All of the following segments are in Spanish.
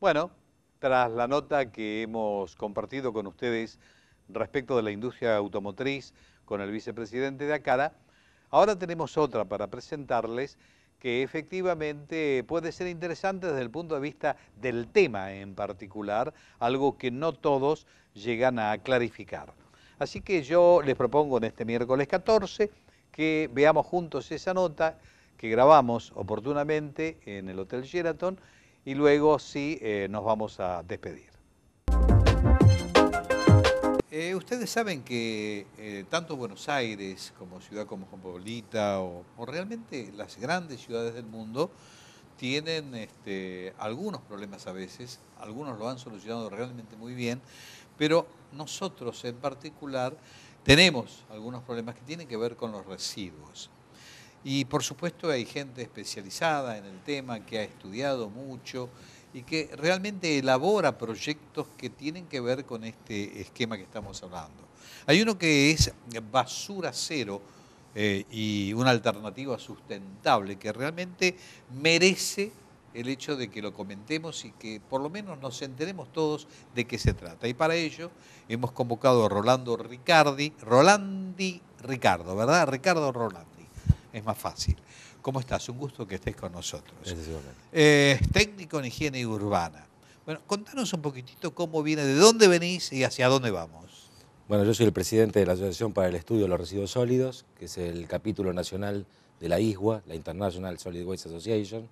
Bueno, tras la nota que hemos compartido con ustedes respecto de la industria automotriz con el vicepresidente de ACARA, ahora tenemos otra para presentarles que efectivamente puede ser interesante desde el punto de vista del tema en particular, algo que no todos llegan a clarificar. Así que yo les propongo en este miércoles 14 que veamos juntos esa nota que grabamos oportunamente en el Hotel Sheraton y luego sí nos vamos a despedir. Ustedes saben que tanto Buenos Aires como ciudad cosmopolita o realmente las grandes ciudades del mundo tienen algunos problemas a veces, algunos lo han solucionado realmente muy bien, pero nosotros en particular tenemos algunos problemas que tienen que ver con los residuos. Y por supuesto hay gente especializada en el tema que ha estudiado mucho y que realmente elabora proyectos que tienen que ver con este esquema que estamos hablando. Hay uno que es basura cero y una alternativa sustentable que realmente merece el hecho de que lo comentemos y que por lo menos nos enteremos todos de qué se trata. Y para ello hemos convocado a Rolandi Ricardo, ¿verdad? Ricardo Rolandi. Es más fácil. ¿Cómo estás? Un gusto que estés con nosotros. Técnico en higiene urbana. Bueno, contanos un poquitito cómo viene, de dónde venís y hacia dónde vamos. Bueno, yo soy el presidente de la Asociación para el Estudio de los Residuos Sólidos, que es el capítulo nacional de la ISWA, la International Solid Waste Association.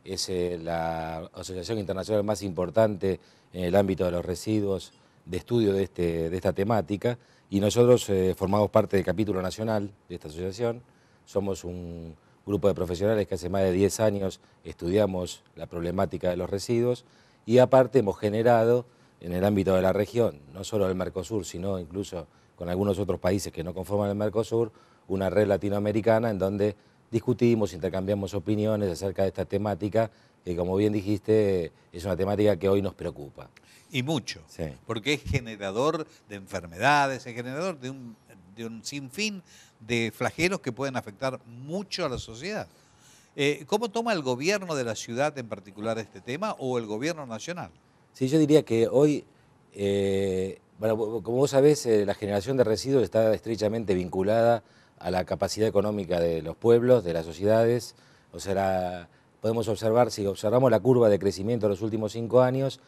Es la asociación internacional más importante en el ámbito de los residuos de estudio de esta temática, y nosotros formamos parte del capítulo nacional de esta asociación. Somos un grupo de profesionales que hace más de 10 años estudiamos la problemática de los residuos y aparte hemos generado en el ámbito de la región, no solo del Mercosur, sino incluso con algunos otros países que no conforman el Mercosur, una red latinoamericana en donde discutimos, intercambiamos opiniones acerca de esta temática que, como bien dijiste, es una temática que hoy nos preocupa. Y mucho, Sí. Porque es generador de enfermedades, es generador de un sinfín de flagelos que pueden afectar mucho a la sociedad. ¿Cómo toma el gobierno de la ciudad en particular este tema o el gobierno nacional? Sí, yo diría que hoy, bueno, como vos sabés, la generación de residuos está estrechamente vinculada a la capacidad económica de los pueblos, de las sociedades. O sea, podemos observar, si observamos la curva de crecimiento de los últimos 5 años,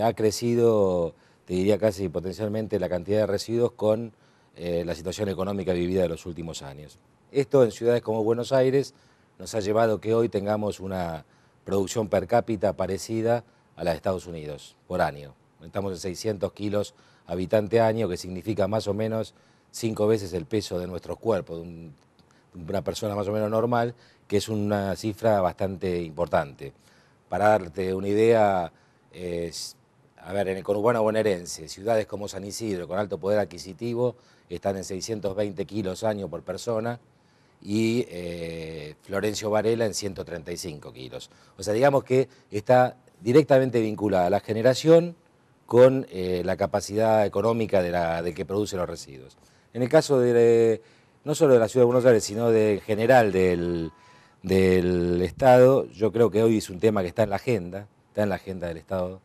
ha crecido, te diría casi potencialmente, la cantidad de residuos con la situación económica vivida de los últimos años. Esto en ciudades como Buenos Aires nos ha llevado que hoy tengamos una producción per cápita parecida a la de Estados Unidos por año. Estamos en 600 kilos habitante año, que significa más o menos 5 veces el peso de nuestros cuerpos, de una persona más o menos normal, que es una cifra bastante importante. Para darte una idea, a ver, en el conurbano bonaerense, ciudades como San Isidro, con alto poder adquisitivo, están en 620 kilos año por persona, y Florencio Varela en 135 kilos. O sea, digamos que está directamente vinculada a la generación con la capacidad económica de que produce los residuos. En el caso no solo de la Ciudad de Buenos Aires, sino en general del Estado, yo creo que hoy es un tema que está en la agenda del Estado.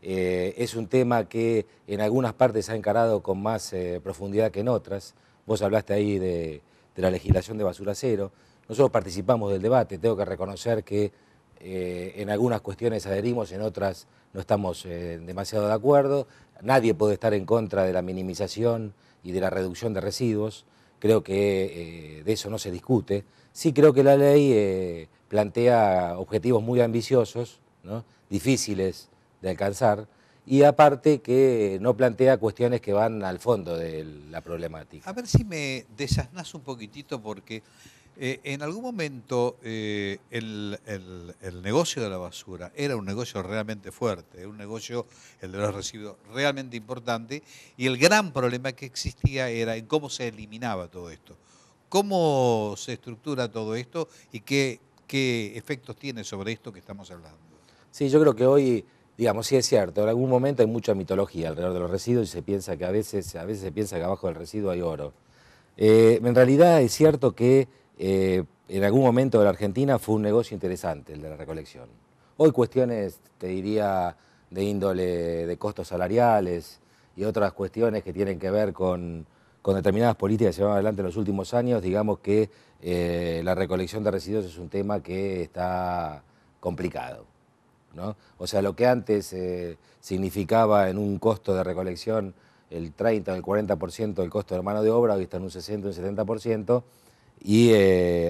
Es un tema que en algunas partes se ha encarado con más profundidad que en otras. Vos hablaste ahí de la legislación de basura cero. Nosotros participamos del debate, tengo que reconocer que en algunas cuestiones adherimos, en otras no estamos demasiado de acuerdo. Nadie puede estar en contra de la minimización y de la reducción de residuos. Creo que de eso no se discute. Sí creo que la ley plantea objetivos muy ambiciosos, ¿no? Difíciles de alcanzar, y aparte que no plantea cuestiones que van al fondo de la problemática. A ver si me desasnás un poquitito, porque en algún momento el negocio de la basura era un negocio realmente fuerte, un negocio, el de los residuos, realmente importante, y el gran problema que existía era en cómo se eliminaba todo esto. ¿Cómo se estructura todo esto y qué efectos tiene sobre esto que estamos hablando? Sí, yo creo que hoy, digamos, sí es cierto, en algún momento hay mucha mitología alrededor de los residuos y se piensa que a veces se piensa que abajo del residuo hay oro. En realidad es cierto que en algún momento de la Argentina fue un negocio interesante el de la recolección. Hoy cuestiones, te diría, de índole de costos salariales y otras cuestiones que tienen que ver con determinadas políticas que se llevan adelante en los últimos años, digamos que la recolección de residuos es un tema que está complicado, ¿no? O sea, lo que antes significaba en un costo de recolección el 30 o el 40% del costo de mano de obra, hoy está en un 60 o un 70%, y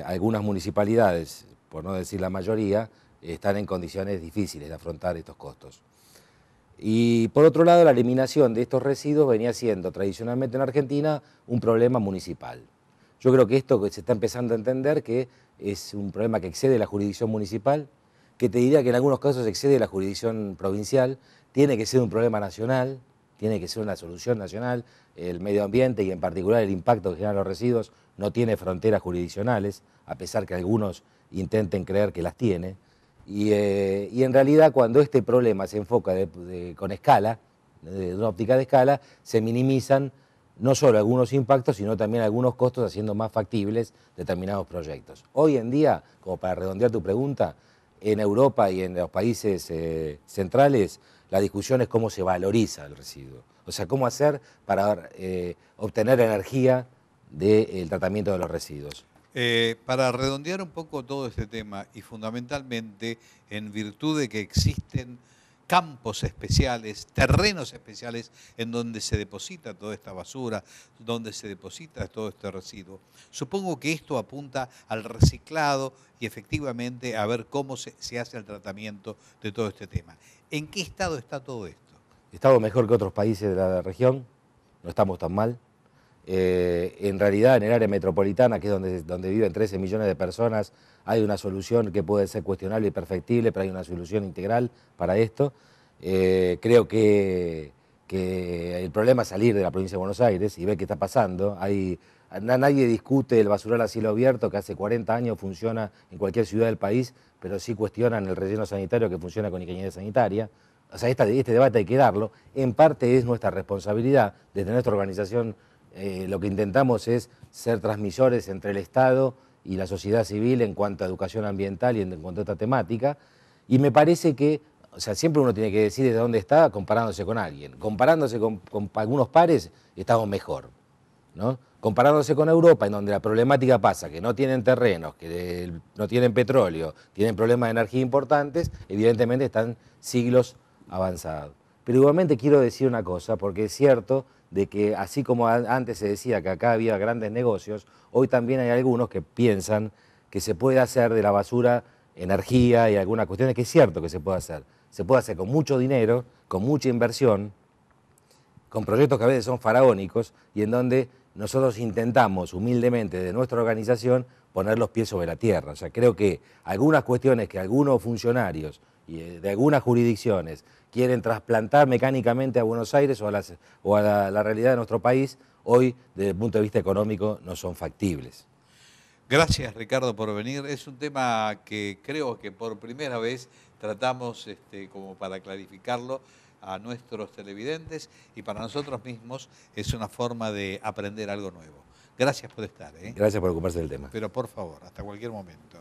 algunas municipalidades, por no decir la mayoría, están en condiciones difíciles de afrontar estos costos. Y por otro lado, la eliminación de estos residuos venía siendo tradicionalmente en Argentina un problema municipal. Yo creo que esto que se está empezando a entender que es un problema que excede la jurisdicción municipal, que te diría que en algunos casos excede la jurisdicción provincial, tiene que ser un problema nacional, tiene que ser una solución nacional. El medio ambiente y en particular el impacto que generan los residuos no tiene fronteras jurisdiccionales, a pesar que algunos intenten creer que las tiene. Y en realidad cuando este problema se enfoca con escala, de una óptica de escala, se minimizan no solo algunos impactos, sino también algunos costos, haciendo más factibles determinados proyectos. Hoy en día, como para redondear tu pregunta, en Europa y en los países centrales, la discusión es cómo se valoriza el residuo. O sea, cómo hacer para obtener energía del tratamiento de los residuos. Para redondear un poco todo este tema y fundamentalmente en virtud de que existen campos especiales, terrenos especiales en donde se deposita toda esta basura, donde se deposita todo este residuo. Supongo que esto apunta al reciclado y efectivamente a ver cómo se hace el tratamiento de todo este tema. ¿En qué estado está todo esto? Estamos mejor que otros países de la región, no estamos tan mal. En realidad en el área metropolitana, que es donde viven 13 millones de personas, hay una solución que puede ser cuestionable y perfectible, pero hay una solución integral para esto. Creo que el problema es salir de la provincia de Buenos Aires y ver qué está pasando. Nadie discute el basural a cielo abierto, que hace 40 años funciona en cualquier ciudad del país, pero sí cuestionan el relleno sanitario que funciona con ingeniería sanitaria. O sea, este debate hay que darlo. En parte es nuestra responsabilidad desde nuestra organización. Lo que intentamos es ser transmisores entre el Estado y la sociedad civil en cuanto a educación ambiental y en cuanto a esta temática. Y me parece que, o sea, siempre uno tiene que decir desde dónde está comparándose con alguien. Comparándose con algunos pares, estamos mejor, ¿no? Comparándose con Europa, en donde la problemática pasa, que no tienen terrenos, que no tienen petróleo, tienen problemas de energía importantes, evidentemente están siglos avanzados. Pero igualmente quiero decir una cosa, porque es cierto de que así como antes se decía que acá había grandes negocios, hoy también hay algunos que piensan que se puede hacer de la basura energía y algunas cuestiones, que es cierto que se puede hacer. Se puede hacer con mucho dinero, con mucha inversión, con proyectos que a veces son faraónicos y en donde nosotros intentamos humildemente de nuestra organización poner los pies sobre la tierra. O sea, creo que algunas cuestiones que algunos funcionarios y de algunas jurisdicciones quieren trasplantar mecánicamente a Buenos Aires o a la realidad de nuestro país, hoy desde el punto de vista económico no son factibles. Gracias, Ricardo, por venir. Es un tema que creo que por primera vez tratamos como para clarificarlo a nuestros televidentes y para nosotros mismos es una forma de aprender algo nuevo. Gracias por estar. Gracias por ocuparse del tema. Pero por favor, hasta cualquier momento.